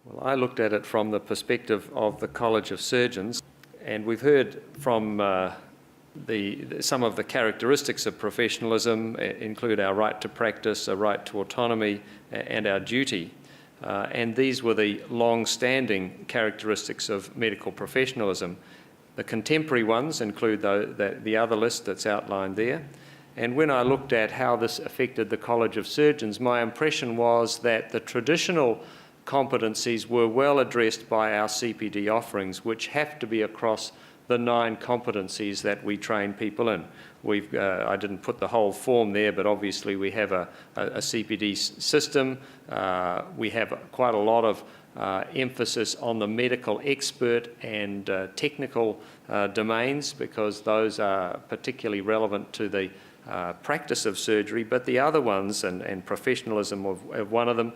Well, I looked at it from the perspective of the College of Surgeons, and we've heard from some of the characteristics of professionalism include our right to practice, a right to autonomy, and our duty. And these were the long-standing characteristics of medical professionalism. The contemporary ones include the other list that's outlined there. And when I looked at how this affected the College of Surgeons, my impression was that the traditional competencies were well addressed by our CPD offerings, which have to be across the 9 competencies that we train people in. I didn't put the whole form there, but obviously we have a CPD system. We have quite a lot of emphasis on the medical expert and technical domains, because those are particularly relevant to the practice of surgery, but the other ones, and professionalism of one of them,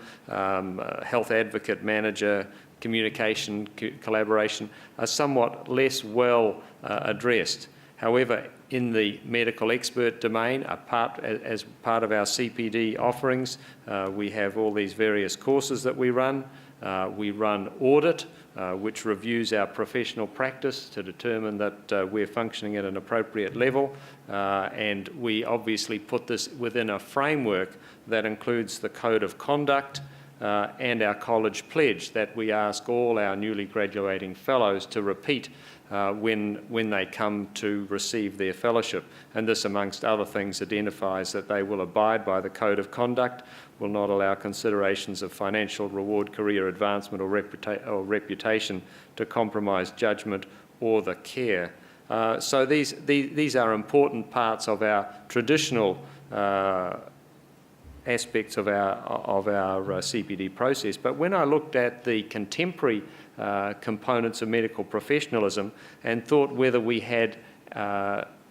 health advocate, manager, communication, collaboration, are somewhat less well addressed. However, in the medical expert domain, as part of our CPD offerings, we have all these various courses that we run. We run audit, which reviews our professional practice to determine that we're functioning at an appropriate level. And we obviously put this within a framework that includes the Code of Conduct and our college pledge that we ask all our newly graduating fellows to repeat when they come to receive their fellowship. And this, amongst other things, identifies that they will abide by the Code of Conduct, will not allow considerations of financial reward, career advancement, or reputation to compromise judgment or the care. So these are important parts of our traditional aspects of our CPD process. But when I looked at the contemporary components of medical professionalism and thought whether we had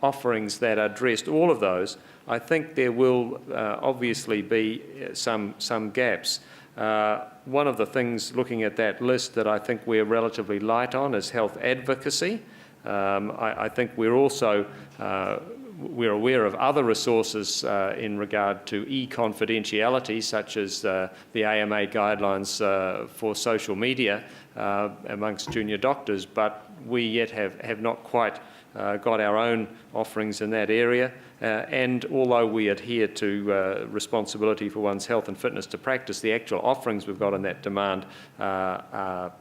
offerings that addressed all of those, I think there will obviously be some gaps. One of the things looking at that list that I think we're relatively light on is health advocacy. I think we're also we're aware of other resources in regard to e-confidentiality, such as the AMA guidelines for social media amongst junior doctors, but we yet have not quite got our own offerings in that area. And although we adhere to responsibility for one's health and fitness to practice, the actual offerings we've got in that demand are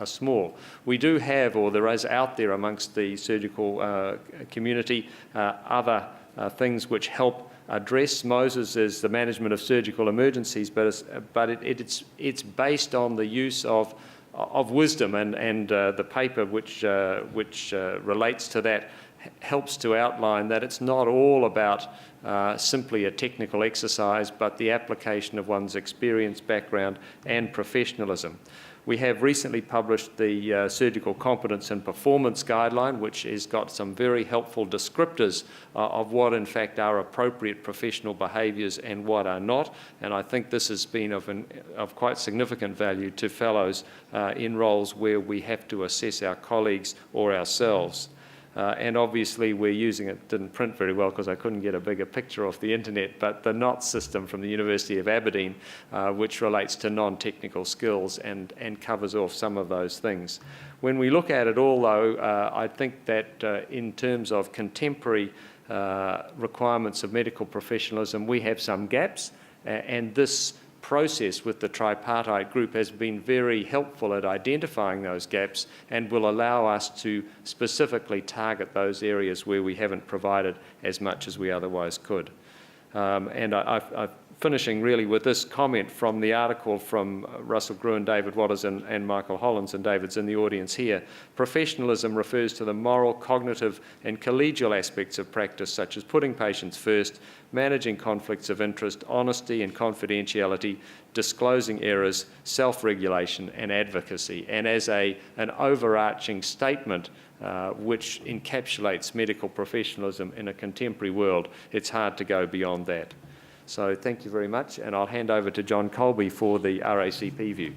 small. We do have, or there is out there amongst the surgical community, other things which help address. Moses is the management of surgical emergencies, but it's based on the use of wisdom, and the paper which relates to that helps to outline that it's not all about simply a technical exercise, but the application of one's experience, background, and professionalism. We have recently published the Surgical Competence and Performance Guideline, which has got some very helpful descriptors of what in fact are appropriate professional behaviours and what are not. And I think this has been of quite significant value to fellows in roles where we have to assess our colleagues or ourselves. And obviously we're using it, didn't print very well because I couldn't get a bigger picture off the internet, but the KNOT system from the University of Aberdeen, which relates to non-technical skills and covers off some of those things. When we look at it all though, I think that in terms of contemporary requirements of medical professionalism, we have some gaps, and this process with the tripartite group has been very helpful at identifying those gaps and will allow us to specifically target those areas where we haven't provided as much as we otherwise could. And I'm finishing really with this comment from the article from Russell Gruen, David Waters and Michael Hollins, and David's in the audience here. Professionalism refers to the moral, cognitive and collegial aspects of practice, such as putting patients first, managing conflicts of interest, honesty and confidentiality, disclosing errors, self-regulation and advocacy. And as an overarching statement which encapsulates medical professionalism in a contemporary world, it's hard to go beyond that. So thank you very much, and I'll hand over to John Colby for the RACP view.